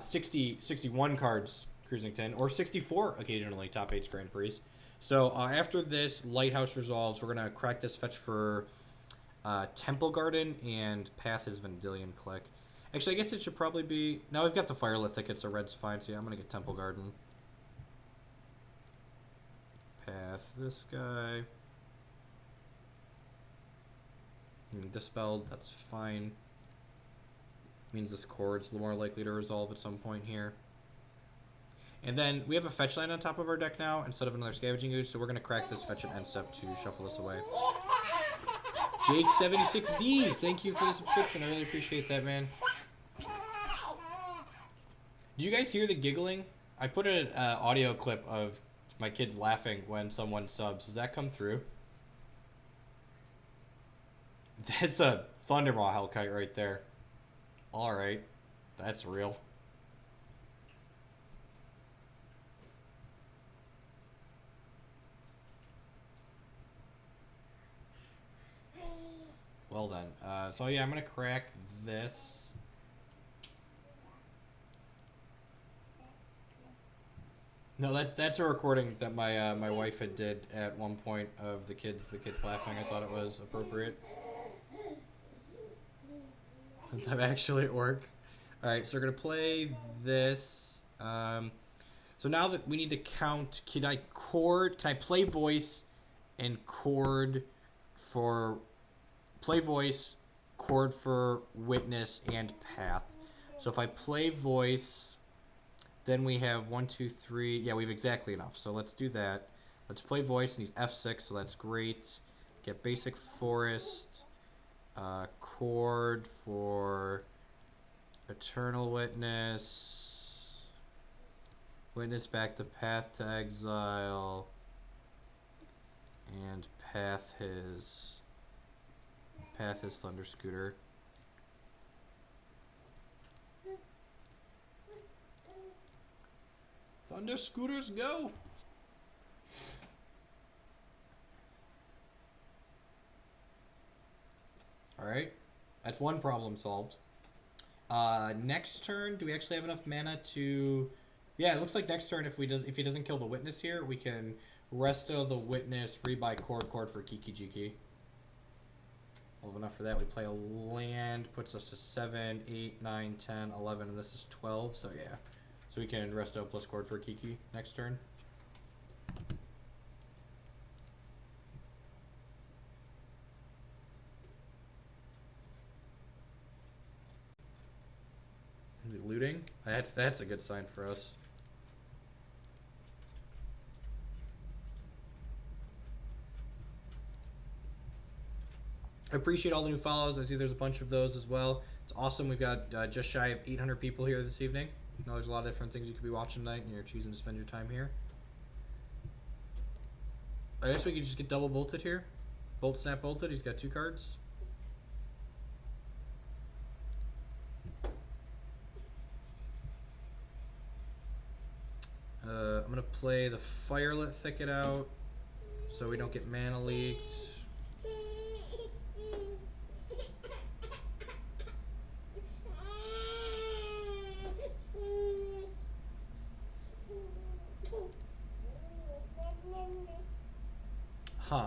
61 cards Cruisington, or 64 occasionally, top 8 Grand Prix. So after this Lighthouse resolves, we're going to crack this fetch for Temple Garden and Path his Vendilion Click. Actually, I guess it should probably be... Now we've got the Firelit Thicket, so red's fine. So yeah, I'm going to get Temple Garden. Path this guy. Dispelled, that's fine. Means this Chord's more likely to resolve at some point here. And then we have a fetch land on top of our deck now instead of another Scavenging Ooze, so we're going to crack this fetch at end step to shuffle this away. Jake76D, thank you for the subscription. I really appreciate that, man. Do you guys hear the giggling? I put an audio clip of my kids laughing when someone subs. Does that come through? That's a Thundermaw Hellkite right there. Alright, that's real. Well then, so yeah, I'm gonna crack this. No, that's a recording that my my wife had did at one point of the kids laughing. I thought it was appropriate. Since I'm actually at work. All right, so we're gonna play this. So now that we need to count, can I play voice and chord for play voice, chord for witness and path? So if I play voice, then we have 1, 2, 3. Yeah, we have exactly enough. So let's do that. Let's play voice, and he's F6, so that's great. Get basic forest, chord for eternal witness, witness back to path to exile, and path his Thunder Scooter. Thunder Scooters go! Alright, that's one problem solved. Next turn, do we actually have enough mana to... Yeah, it looks like next turn, if he doesn't kill the witness here, we can resto the witness, rebuy chord for Kiki Jiki. Well, enough for that. We play a land, puts us to 7, 8, 9, 10, 11, and this is 12, so yeah. So we can resto plus chord for Kiki next turn. Is he looting? That's a good sign for us. I appreciate all the new follows. I see there's a bunch of those as well. It's awesome. We've got just shy of 800 people here this evening. I know there's a lot of different things you could be watching tonight, and you're choosing to spend your time here. I guess we could just get double bolted here. Bolt snap bolted. He's got 2 cards. I'm going to play the Firelit Thicket out so we don't get mana leaked. Huh.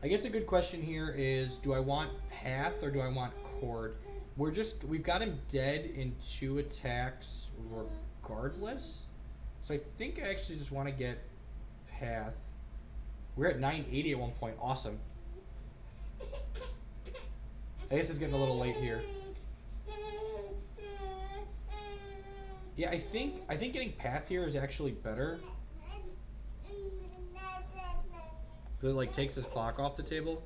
I guess a good question here is, do I want Path or do I want Chord? We've got him dead in 2 attacks regardless. So I think I actually just want to get Path. We're at 980 at one point. Awesome. I guess it's getting a little late here. Yeah, I think getting Path here is actually better. It like takes his clock off the table.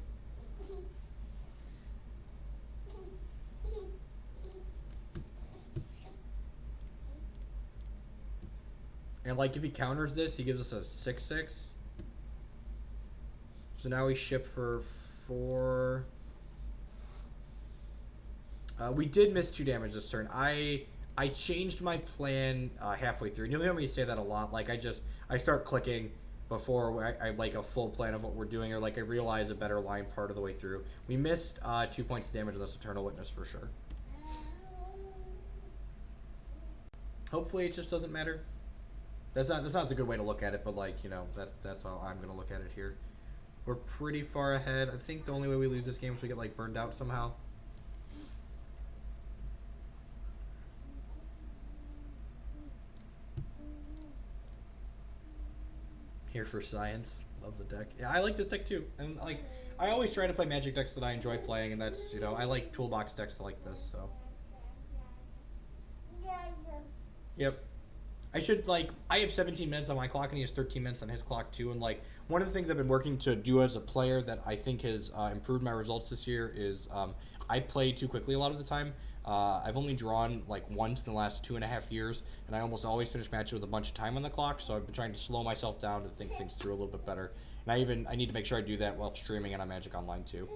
And like if he counters this, he gives us a 6/6. So now we ship for 4. We did miss 2 damage this turn. I changed my plan halfway through. And you'll hear me say that a lot. Like I start clicking before I like a full plan of what we're doing, or like I realize a better line part of the way through. We missed 2 points of damage on this Eternal Witness for sure. Hopefully it just doesn't matter. That's not the good way to look at it, but like, you know, that's how I'm gonna look at it here. We're pretty far ahead. I think the only way we lose this game is we get like burned out somehow. Here for science. Love the deck. Yeah, I like this deck too. And like, I always try to play Magic decks that I enjoy playing, and that's, you know, I like toolbox decks like this. So. Yep. I should, like, I have 17 minutes on my clock and he has 13 minutes on his clock too. And like, one of the things I've been working to do as a player that I think has improved my results this year is I play too quickly a lot of the time. I've only drawn like once in the last 2.5 years, and I almost always finish matches with a bunch of time on the clock. So I've been trying to slow myself down to think things through a little bit better. And I need to make sure I do that while streaming and on Magic Online too.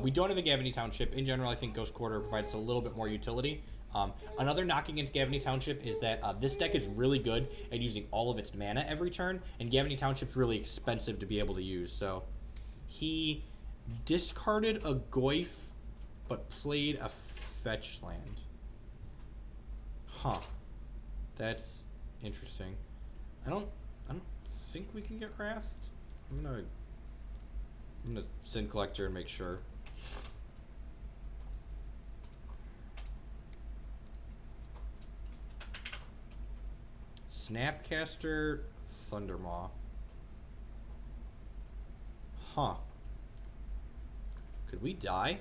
We don't have a Gavany Township. In general, I think Ghost Quarter provides a little bit more utility. Another knock against Gavany Township is that this deck is really good at using all of its mana every turn, and Gavany Township's really expensive to be able to use. So he discarded a Goyf, but played a fetch land. Huh. That's interesting. I don't think we can get Wrathed. I'm gonna Sin Collector and make sure. Snapcaster, Thundermaw. Huh. Could we die?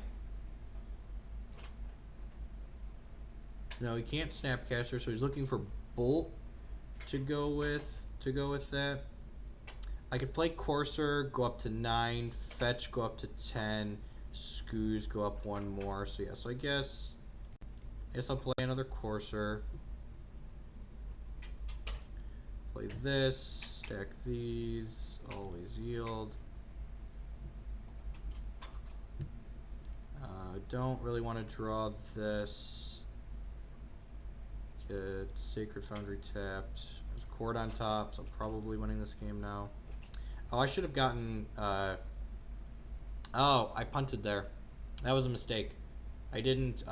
No, he can't Snapcaster, so he's looking for Bolt to go with that. I could play Courser, go up to 9, Fetch, go up to 10, Scooze, go up one more. So yes, I guess I'll play another Courser. Play this, stack these, always yield. Don't really want to draw this. Get Sacred Foundry tapped. There's a Chord on top, so I'm probably winning this game now. Oh, I should have gotten... oh, I punted there. That was a mistake. I didn't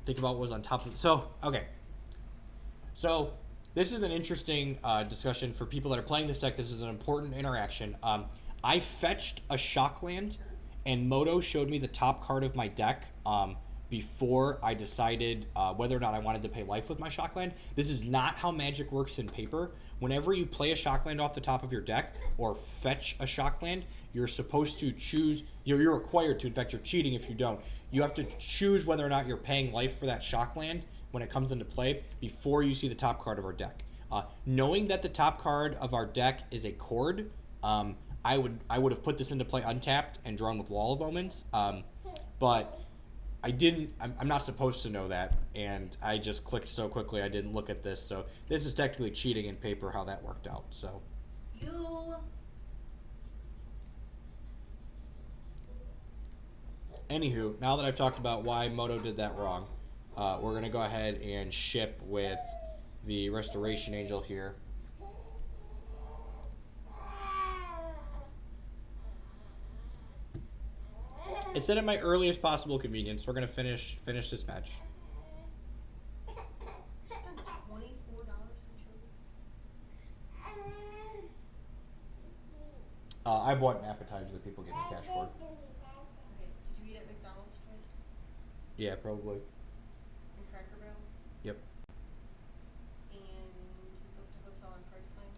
think about what was on top of it. So, okay. So, this is an interesting discussion for people that are playing this deck. This is an important interaction. I fetched a Shockland, and Moto showed me the top card of my deck before I decided whether or not I wanted to pay life with my Shockland. This is not how Magic works in paper. Whenever you play a Shockland off the top of your deck or fetch a Shockland, you're supposed to choose, you're required to, in fact, you're cheating if you don't. You have to choose whether or not you're paying life for that Shockland when it comes into play before you see the top card of our deck. Knowing that the top card of our deck is a Chord, I would have put this into play untapped and drawn with Wall of Omens, but I didn't. I'm not supposed to know that, and I just clicked so quickly I didn't look at this. So this is technically cheating in paper how that worked out. So. Anywho, now that I've talked about why Moto did that wrong, we're gonna go ahead and ship with the Restoration Angel here. It said at my earliest possible convenience. We're gonna finish this match. I bought an appetizer that people give me cash for. Okay. Did you eat at McDonald's twice? Yeah, probably. In Cracker Barrel? Yep. And you booked a hotel on Priceline?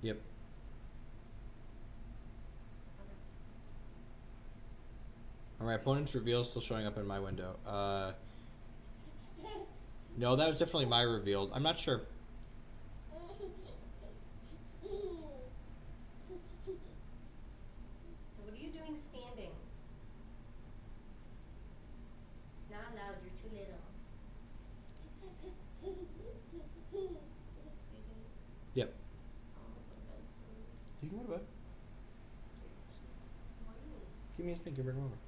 Yep. Okay. My opponent's reveal is still showing up in my window. No, that was definitely my reveal. I'm not sure. What are you doing standing? It's not allowed, you're too little. Sweetie. Yep. I'm gonna go to bed soon. You can go to bed. She's whining. Give me a spin. Give her over.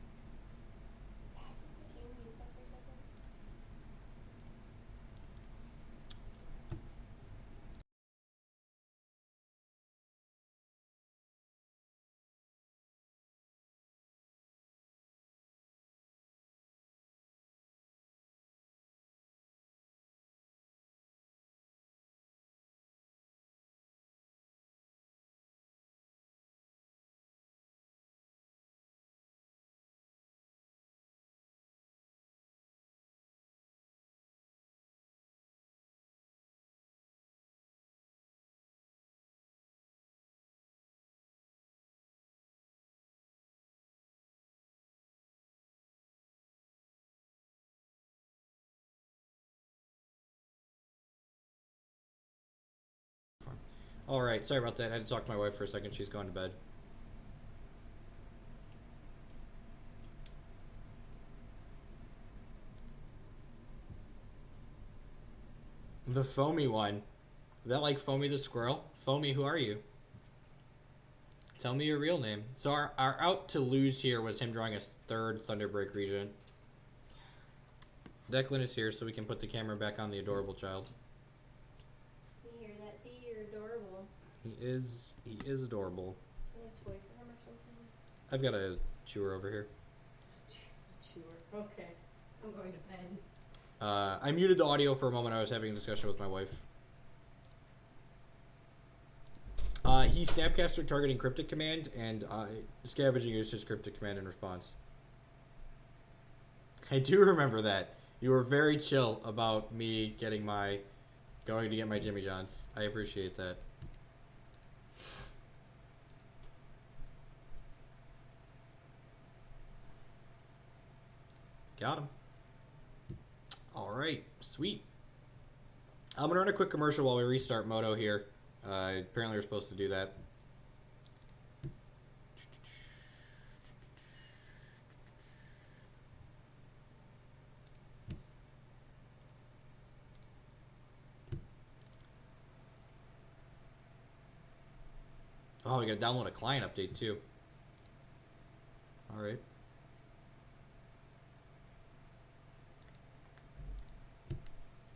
Alright, sorry about that. I had to talk to my wife for a second. She's gone to bed. The Foamy one. Is that like Foamy the squirrel? Foamy, who are you? Tell me your real name. So our out to lose here was him drawing a third Thunderbreak Regent. Declan is here, so we can put the camera back on the adorable child. You hear that, D? You're adorable. He is adorable. You have a toy for him or something? I've got a chewer over here. Sure. Okay. I'm going to bed. I muted the audio for a moment. I was having a discussion with my wife. He Snapcaster targeting Cryptic Command, and Scavenging is his Cryptic Command in response. I do remember that. You were very chill about me going to get my Jimmy Johns. I appreciate that. Got him. Alright, sweet. I'm going to run a quick commercial while we restart Moto here. Apparently we're supposed to do that. Oh, we got to download a client update too. Alright.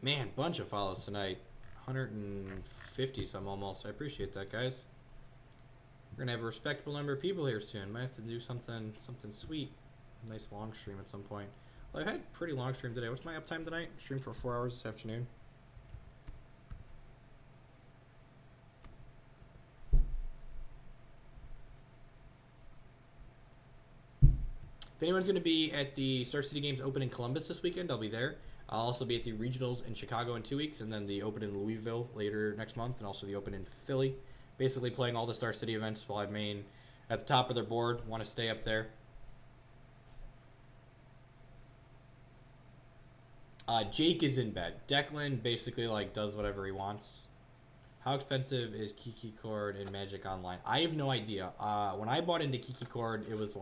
Man, bunch of follows tonight. 150 some almost. I appreciate that, guys. We're gonna have a respectable number of people here soon. Might have to do something sweet. A nice long stream at some point. Well, I've had a pretty long stream today. What's my uptime tonight? Stream for 4 hours this afternoon. If anyone's going to be at the Star City Games Open in Columbus this weekend, I'll be there. I'll also be at the Regionals in Chicago in 2 weeks, and then the Open in Louisville later next month, and also the Open in Philly. Basically playing all the Star City events while I main at the top of their board. Want to stay up there. Jake is in bed. Declan basically does whatever he wants. How expensive is Kiki Chord in Magic Online? I have no idea. When I bought into Kiki Chord, it was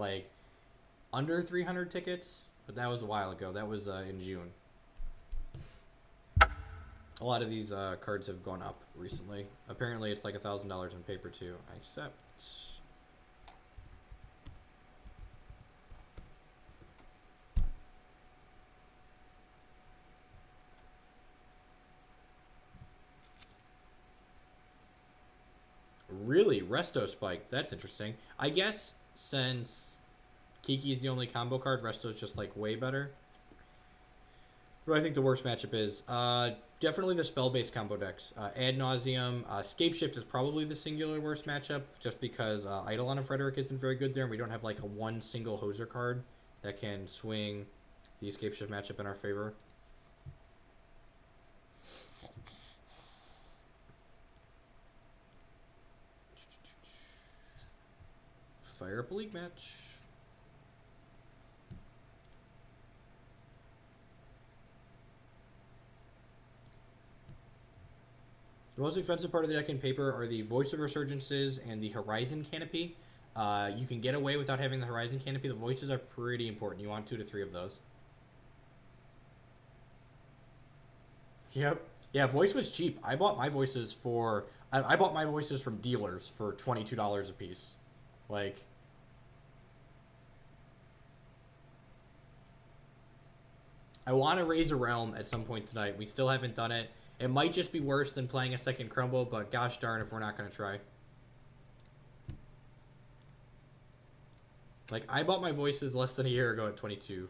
under 300 tickets, but that was a while ago. That was in June. A lot of these cards have gone up recently. Apparently, it's like $1,000 in paper too. I accept. Really, Resto Spike. That's interesting. I guess since Kiki is the only combo card, Resto is just way better. What I think the worst matchup is definitely the spell-based combo decks. Ad Nauseam, Scapeshift is probably the singular worst matchup, just because Eidolon of Frederick isn't very good there, and we don't have a one single Hoser card that can swing the Scapeshift matchup in our favor. Fire up a league match. The most expensive part of the deck in paper are the Voice of Resurgences and the Horizon Canopy. You can get away without having the Horizon Canopy. The Voices are pretty important. You want 2 to 3 of those. Yep. Yeah, Voice was cheap. I bought my Voices for... I bought my Voices from dealers for $22 a piece. I want to raise a realm at some point tonight. We still haven't done it. It might just be worse than playing a second Crumble, but gosh darn if we're not going to try. I bought my Voices less than a year ago at 22.